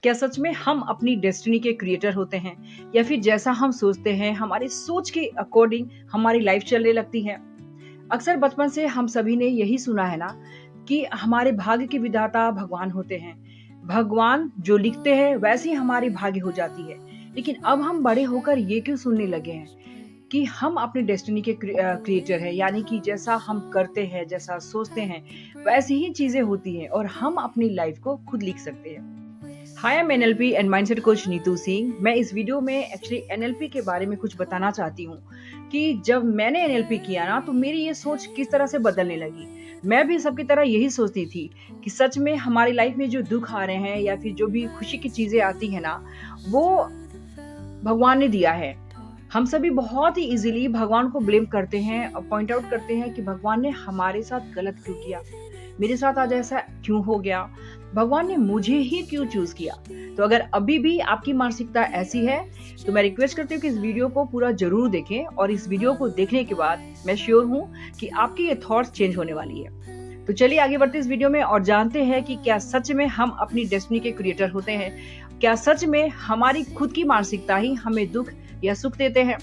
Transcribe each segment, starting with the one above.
क्या सच में हम अपनी डेस्टिनी के क्रिएटर होते हैं या फिर जैसा हम सोचते हैं हमारी सोच के अकॉर्डिंग हमारी लाइफ चलने लगती है। अक्सर बचपन से हम सभी ने यही सुना है ना कि हमारे भाग्य के विधाता भगवान होते हैं। भगवान जो लिखते हैं वैसे ही हमारी भाग्य हो जाती है। लेकिन अब हम बड़े होकर ये क्यों सुनने लगे हैं कि हम अपने डेस्टिनी के क्रिएटर हैं, यानी कि जैसा हम करते हैं जैसा सोचते हैं वैसी ही चीजें होती हैं और हम अपनी लाइफ को खुद लिख सकते हैं। Hi, I am NLP and mindset coach Neetu Singh. मैं इस वीडियो में एक्चुअली एनएलपी के बारे में कुछ बताना चाहती हूँ कि जब मैंने एनएलपी किया ना तो मेरी ये सोच किस तरह से बदलने लगी। मैं भी सबकी तरह यही सोचती थी कि सच में हमारी लाइफ में जो दुख आ रहे हैं या फिर जो भी खुशी की चीजें आती है ना, वो भगवान ने दिया है। हम सभी बहुत ही इजीली भगवान को ब्लेम करते हैं और पॉइंट आउट करते हैं कि भगवान ने हमारे साथ गलत क्यों किया, मेरे साथ आज ऐसा क्यों हो गया, भगवान ने मुझे ही क्यों चूज किया। तो अगर अभी भी आपकी मानसिकता ऐसी है तो मैं रिक्वेस्ट करती हूँ कि इस वीडियो को पूरा जरूर देखें, और इस वीडियो को देखने के बाद मैं श्योर हूँ कि आपकी ये थॉट्स चेंज होने वाली है। तो चलिए आगे बढ़ते इस वीडियो में और जानते हैं कि क्या सच में हम अपनी डेस्टिनी के क्रिएटर होते हैं। क्या सच में हमारी खुद की मानसिकता ही हमें दुख या सुख देते हैं।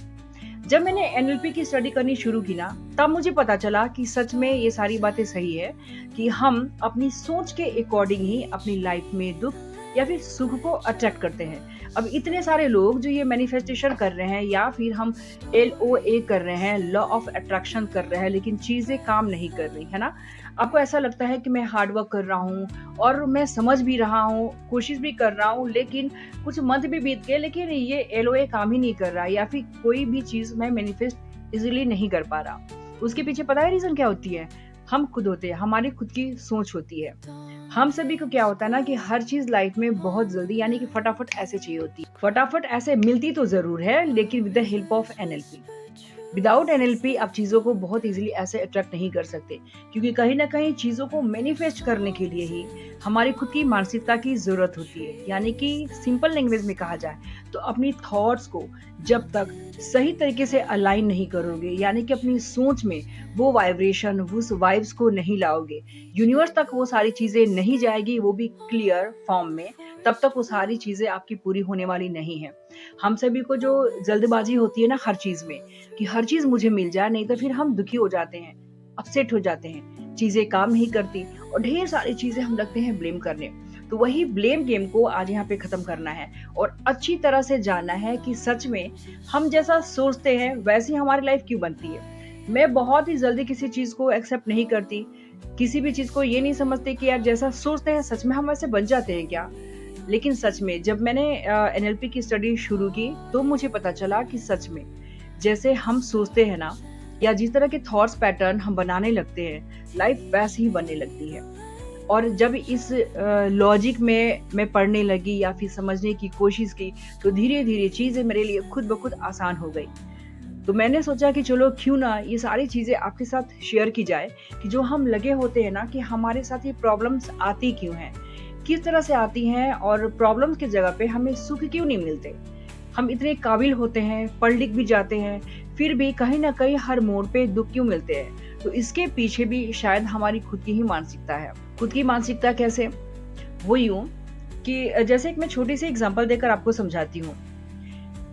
जब मैंने एनएलपी की स्टडी करनी शुरू की ना, तब मुझे पता चला कि सच में ये सारी बातें सही है कि हम अपनी सोच के अकॉर्डिंग ही अपनी लाइफ में दुख या फिर सुख को अट्रैक्ट करते हैं। अब इतने सारे लोग जो ये मैनिफेस्टेशन कर रहे हैं या फिर हम LOA कर रहे हैं, लॉ ऑफ अट्रैक्शन कर रहे हैं, लेकिन चीजें काम नहीं कर रही है ना। आपको ऐसा लगता है कि मैं हार्ड वर्क कर रहा हूँ और मैं समझ भी रहा हूँ, कोशिश भी कर रहा हूँ, लेकिन कुछ मंथ भी बीत गए लेकिन ये LOA काम ही नहीं कर रहा, या फिर कोई भी चीज मैं मैनिफेस्ट इजीली नहीं कर पा रहा। उसके पीछे पता है रीजन क्या होती है? हम खुद होते हैं, हमारी खुद की सोच होती है। हम सभी को क्या होता है ना कि हर चीज लाइफ में बहुत जल्दी यानी कि फटाफट ऐसे चाहिए होती है। फटाफट ऐसे मिलती तो जरूर है लेकिन with the help of NLP. Without NLP आप चीजों को बहुत इजीली ऐसे अट्रैक्ट नहीं कर सकते, क्योंकि कहीं ना कहीं चीजों को मैनिफेस्ट करने के लिए ही हमारी खुद की मानसिकता की जरूरत होती है। यानी कि सिंपल लैंग्वेज में कहा जाए तो अपनी थॉट्स को जब तक सही तरीके से अलाइन नहीं करोगे, यानी कि अपनी सोच में वो वाइब्रेशन, उस वाइब्स को नहीं लाओगे, यूनिवर्स तक वो सारी चीजें नहीं जाएगी, वो भी क्लियर फॉर्म में, तब तक वो सारी चीजें आपकी पूरी होने वाली नहीं है। हम सभी को जो जल्दबाजी होती है ना हर चीज में, कि हर चीज मुझे मिल जाए, नहीं तो फिर हम दुखी हो जाते हैं, अपसेट हो जाते हैं, चीजें काम नहीं करती और ढेर सारी चीजें हम लगते हैं ब्लेम करने। तो वही ब्लेम गेम को आज यहाँ पे खत्म करना है और अच्छी तरह से जानना है कि सच में हम जैसा सोचते हैं वैसी हमारी लाइफ क्यों बनती है। मैं बहुत ही जल्दी किसी चीज को एक्सेप्ट नहीं करती, किसी भी चीज को ये नहीं समझती कि यार जैसा सोचते हैं सच में हम वैसे बन जाते हैं क्या। लेकिन सच में जब मैंने एनएलपी की स्टडी शुरू की तो मुझे पता चला कि सच में जैसे हम सोचते हैं ना, या जिस तरह के थॉट्स पैटर्न हम बनाने लगते हैं, लाइफ वैसे ही बनने लगती है। और जब इस लॉजिक में मैं पढ़ने लगी या फिर समझने की कोशिश की तो धीरे धीरे चीजें मेरे लिए खुद ब खुद आसान हो गई। तो मैंने सोचा कि चलो क्यों ना ये सारी चीजें आपके साथ शेयर की जाए कि जो हम लगे होते हैं ना कि हमारे साथ ये प्रॉब्लम्स आती क्यों हैं, किस तरह से आती हैं, और प्रॉब्लम्स की जगह पे हमें सुख क्यों नहीं मिलते। हम इतने काबिल होते हैं, पढ़ लिख भी जाते हैं, फिर भी कहीं ना कहीं हर मोड़ पे दुख क्यों मिलते हैं। तो इसके पीछे भी शायद हमारी खुद की ही मानसिकता है। खुद की मानसिकता कैसे? वो यूं कि जैसे एक मैं छोटी सी एग्जांपल देकर आपको समझाती हूँ।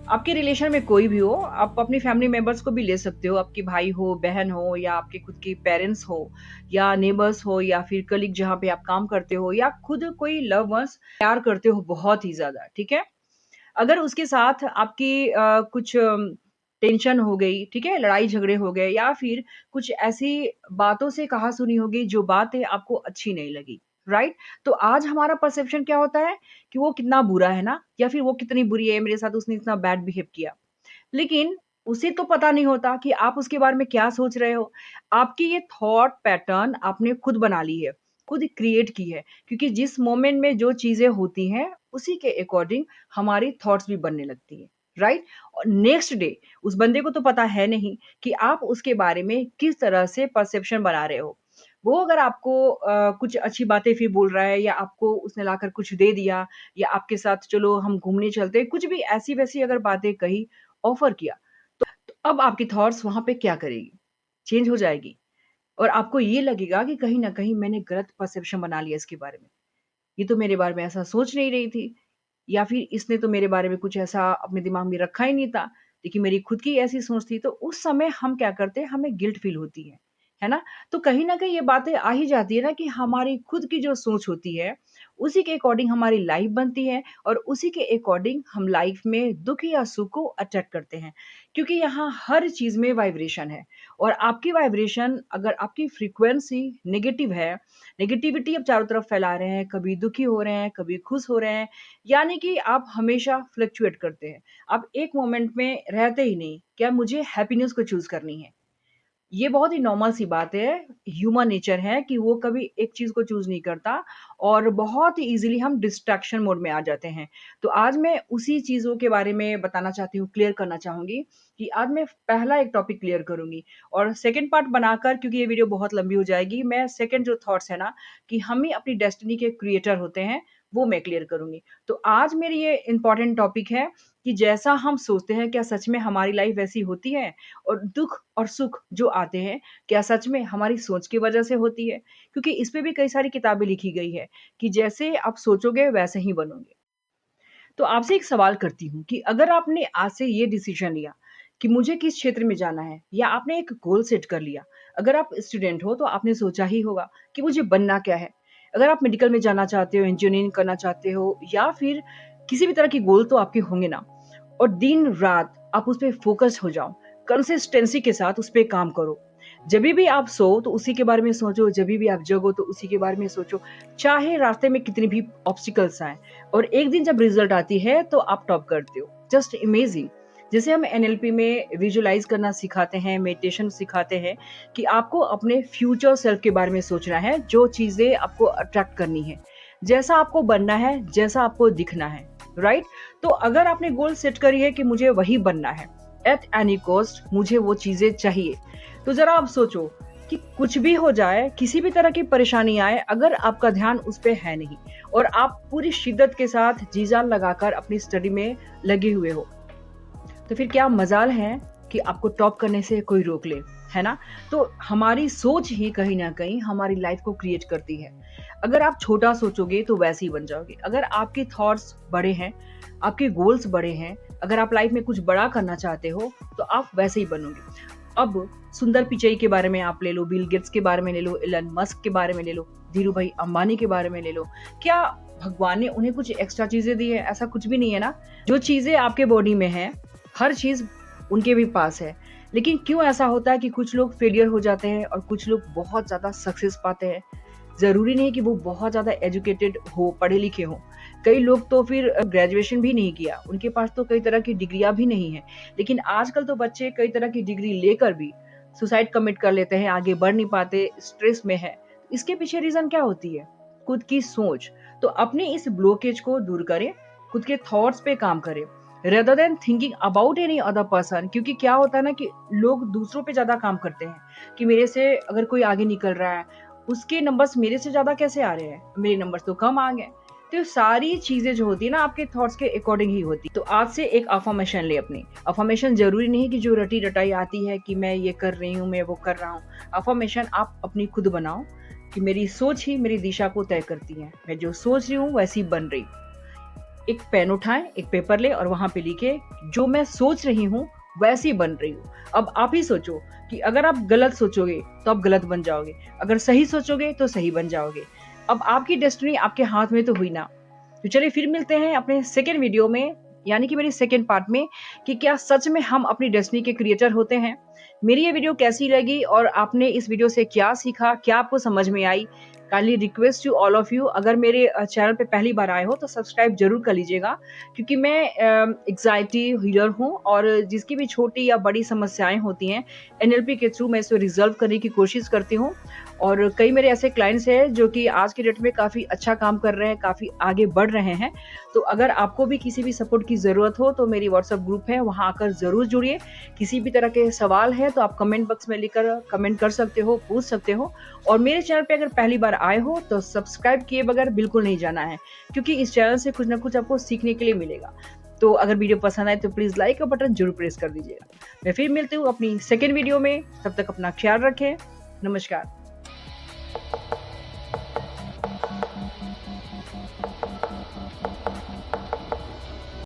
आपके रिलेशन में कोई भी हो, आप अपनी फैमिली मेंबर्स को भी ले सकते हो, आपकी भाई हो, बहन हो, या आपके खुद के पेरेंट्स हो, या नेबर्स हो, या फिर कलीग जहाँ पे आप काम करते हो, या खुद कोई लव वंस प्यार करते हो बहुत ही ज्यादा, ठीक है। अगर उसके साथ आपकी कुछ टेंशन हो गई, ठीक है, लड़ाई झगड़े हो गए, या फिर कुछ ऐसी बातों से कहा सुनी होगी जो बातें आपको अच्छी नहीं लगी, राइट। तो आज हमारा परसेप्शन क्या होता है कि वो कितना बुरा है ना, या फिर वो कितनी बुरी है, मेरे साथ उसने इतना बैड बिहेव किया। लेकिन उसे तो पता नहीं होता कि आप उसके बारे में क्या सोच रहे हो। आपकी ये थॉट पैटर्न आपने खुद बना ली है, खुद क्रिएट की है, क्योंकि जिस मोमेंट में जो चीजें होती हैं उसी के अकॉर्डिंग हमारी थॉट्स भी बनने लगती है, राइट। और नेक्स्ट डे उस बंदे को तो पता है नहीं कि आप उसके बारे में किस तरह से परसेप्शन बना रहे हो। वो अगर आपको कुछ अच्छी बातें फिर बोल रहा है, या आपको उसने लाकर कुछ दे दिया, या आपके साथ चलो हम घूमने चलते हैं, कुछ भी ऐसी वैसी अगर बातें कही, ऑफर किया, तो अब आपकी थॉट्स वहां पे क्या करेगी? चेंज हो जाएगी। और आपको ये लगेगा कि कहीं ना कहीं मैंने गलत परसेप्शन बना लिया इसके बारे में, ये तो मेरे बारे में ऐसा सोच नहीं रही थी, या फिर इसने तो मेरे बारे में कुछ ऐसा अपने दिमाग में रखा ही नहीं था, लेकिन मेरी खुद की ऐसी सोच थी। तो उस समय हम क्या करते हैं, हमें गिल्ट फ़ील होती है ना? तो कहीं न कहीं ये बातें आ ही जाती है ना कि हमारी खुद की जो सोच होती है, उसी के अकॉर्डिंग हमारी लाइफ़ बनती है और उसी के अकॉर्डिंग हम लाइफ़ में दुःख या सुख को अट्रैक्ट करते हैं। क्योंकि यहाँ हर चीज़ में वाइब्रेशन है और आपकी वाइब्रेशन अगर आपकी फ्रीक्वेंसी नेगेटिव है, नेगेटिविटी आप चारों तरफ फैला रहे हैं, कभी दुखी हो रहे हैं, कभी खुश हो रहे हैं, यानी कि आप हमेशा फ्लक्चुएट करते हैं। आप एक मोमेंट में रहते ही नहीं, क्या मुझे हैप्पीनेस को चूज़ करनी है। ये बहुत ही नॉर्मल सी बात है, ह्यूमन नेचर है कि वो कभी एक चीज़ को चूज़ नहीं करता और बहुत ही ईज़िली हम डिस्ट्रैक्शन मोड में आ जाते हैं। तो आज मैं उसी चीज़ों के बारे में बताना चाहती हूँ, क्लियर करना चाहूँगी कि आज मैं पहला एक टॉपिक क्लियर करूँगी और सेकंड पार्ट बनाकर, क्योंकि ये वीडियो बहुत लंबी हो जाएगी, मैं सेकंड जो थॉट्स है ना कि हम ही अपनी डेस्टिनी के क्रिएटर होते हैं, वो मैं क्लियर करूँगी। तो आज मेरी ये इम्पोर्टेंट टॉपिक है कि जैसा हम सोचते हैं, क्या सच में हमारी लाइफ़ वैसी होती है? और दुःख और सुख जो आते हैं, क्या सच में हमारी सोच की वजह से होती है? क्योंकि इस पे भी कई सारी किताबें लिखी गई है कि जैसे आप सोचोगे वैसे ही बनोगे। तो आपसे एक सवाल करती हूँ कि अगर आपने आज से ये डिसीज़न लिया कि मुझे किस क्षेत्र में जाना है या आपने एक गोल सेट कर लिया। अगर आप स्टूडेंट हो तो आपने सोचा ही होगा कि मुझे बनना क्या है? अगर आप मेडिकल में जाना चाहते हो, इंजीनियरिंग करना चाहते हो या फिर किसी भी तरह की गोल तो आपके होंगे ना। और दिन-रात आप उस पे फ़ोकस हो जाओ। कंसिस्टेंसी के साथ उस पे काम करो। जभी भी आप सोओ तो उसी के बारे में सोचो, जभी भी आप जगो तो उसी के बारे में सोचो। चाहे रास्ते में कितनी भी ऑब्स्टिकल्स आएँ और एक दिन जब रिज़ल्ट आती है तो आप टॉप करते हो। जस्ट इमेजिन, जैसे हम एनएलपी में विजुअलाइज़ करना सिखाते हैं, मेडिटेशन सिखाते हैं कि आपको अपने फ्यूचर सेल्फ के बारे में सोचना है, जो चीज़ें आपको अट्रैक्ट करनी है। जैसा आपको बनना है, जैसा आपको दिखना है, राइट? तो अगर आपने गोल सेट करी है कि मुझे वही बनना है, एट एनी कॉस्ट मुझे वो चीज़ें चाहिए, तो ज़रा आप सोचो कि कुछ भी हो जाए, किसी भी तरह की परेशानी आए, अगर आपका ध्यान उस पे है नहीं और आप पूरी शिद्दत के साथ जी-जान लगाकर अपनी स्टडी में लगे हुए हो, तो फिर क्या मजाल है कि आपको टॉप करने से कोई रोक ले, है ना? तो हमारी सोच ही कहीं न कहीं हमारी लाइफ़ को क्रिएट करती है। अगर आप छोटा सोचोगे तो वैसे ही बन जाओगे। अगर आपके थॉट्स बड़े हैं, आपके गोल्स बड़े हैं, अगर आप लाइफ़ में कुछ बड़ा करना चाहते हो, तो आप वैसे ही बनोगे। अब सुंदर पिचई के बारे में आप ले लो, बिल गेट्स के बारे में ले लो, एलन मस्क के बारे में ले लो, धीरूभाई अंबानी के बारे में ले लो। क्या भगवान ने उन्हें कुछ एक्स्ट्रा चीज़ें दी हैं? ऐसा कुछ भी नहीं है ना। जो चीज़ें आपके बॉडी में हैं, हर चीज़ उनके भी पास है। लेकिन क्यों ऐसा होता है कि कुछ लोग फेलियर हो जाते हैं और कुछ लोग बहुत ज़्यादा सक्सेस पाते हैं? ज़रूरी नहीं कि वो बहुत ज़्यादा एजुकेटेड हो, पढ़े-लिखे हों। कई लोग तो फिर ग्रेजुएशन भी नहीं किया, उनके पास तो कई तरह की डिग्रियाँ भी नहीं हैं। लेकिन आजकल तो बच्चे कई तरह की डिग्री लेकर भी सुसाइड कमिट कर लेते हैं, आगे बढ़ नहीं पाते, स्ट्रेस में हैं। इसके पीछे रीज़न क्या होती है? खुद की सोच। तो अपने इस ब्लॉकेज को दूर करें, खुद के थॉट्स पे काम करें, rather than thinking about any other person. क्योंकि क्या होता है ना कि लोग दूसरों पे ज़्यादा काम करते हैं कि मेरे से अगर कोई आगे निकल रहा है, उसके नंबर्स मेरे से ज़्यादा कैसे आ रहे हैं? मेरे नंबर्स तो कम आ गए। तो ये सारी चीज़ें जो होती है ना आपके थॉट्स के अकॉर्डिंग ही होती है। तो आज से एक अफ़र्मेशन ले अपनी। अफ़र्मेशन ज़रूरी नहीं कि जो रटी-रटाई आती है कि मैं ये कर रही हूँ, मैं वो कर रहा हूँ। अफ़र्मेशन आप अपनी खुद बनाओ कि मेरी सोच ही मेरी दिशा को तय करती है। मैं जो सोच रही हूँ वैसी बन रही हूँ। एक पेन उठाएँ, एक पेपर लें और वहाँ पे लिखें, जो मैं सोच रही हूँ, वैसी बन रही हूँ। अब आप ही सोचो कि अगर आप गलत सोचोगे, तो आप गलत बन जाओगे। अगर सही सोचोगे, तो सही बन जाओगे। अब आपकी डेस्टिनी आपके हाथ में तो हुई ना। तो चलिए फिर मिलते हैं अपने सेकंड वीडियो में, यानी कि मेरी सेकंड पार्ट में, कि क्या सच में हम अपनी डेस्टिनी के क्रिएटर होते हैं? मेरी ये वीडियो कैसी लगी और आपने इस वीडियो से क्या सीखा? क्या आपको समझ में आई? Kindly request to all of you, अगर मेरे चैनल पे पहली बार आए हो तो सब्सक्राइब ज़रूर कर लीजिएगा, क्योंकि मैं एंग्ज़ायटी हीलर हूँ और जिसकी भी छोटी या बड़ी समस्याएँ होती हैं, एनएलपी के थ्रू मैं इसे रिज़ॉल्व करने की कोशिश करती हूँ। और कई मेरे ऐसे क्लाइंट्स हैं जो कि आज के डेट में काफ़ी अच्छा काम कर रहे हैं, काफ़ी आगे बढ़ रहे हैं। तो अगर आपको भी किसी भी सपोर्ट की ज़रूरत हो तो मेरी व्हाट्सएप ग्रुप है, वहाँ आकर ज़रूर जुड़िए। किसी भी तरह के सवाल है तो आप कमेंट बॉक्स में लिखकर कमेंट कर सकते हो, पूछ सकते हो। और मेरे चैनल पे अगर पहली बार आए हो तो सब्सक्राइब किए बगैर बिल्कुल नहीं जाना है, क्योंकि इस चैनल से कुछ ना कुछ आपको सीखने के लिए मिलेगा। तो अगर वीडियो पसंद आए तो प्लीज़ लाइक का बटन ज़रूर प्रेस कर दीजिएगा। मैं फिर मिलती हूँ अपनी सेकंड वीडियो में, तब तक अपना ख्याल रखें। नमस्कार।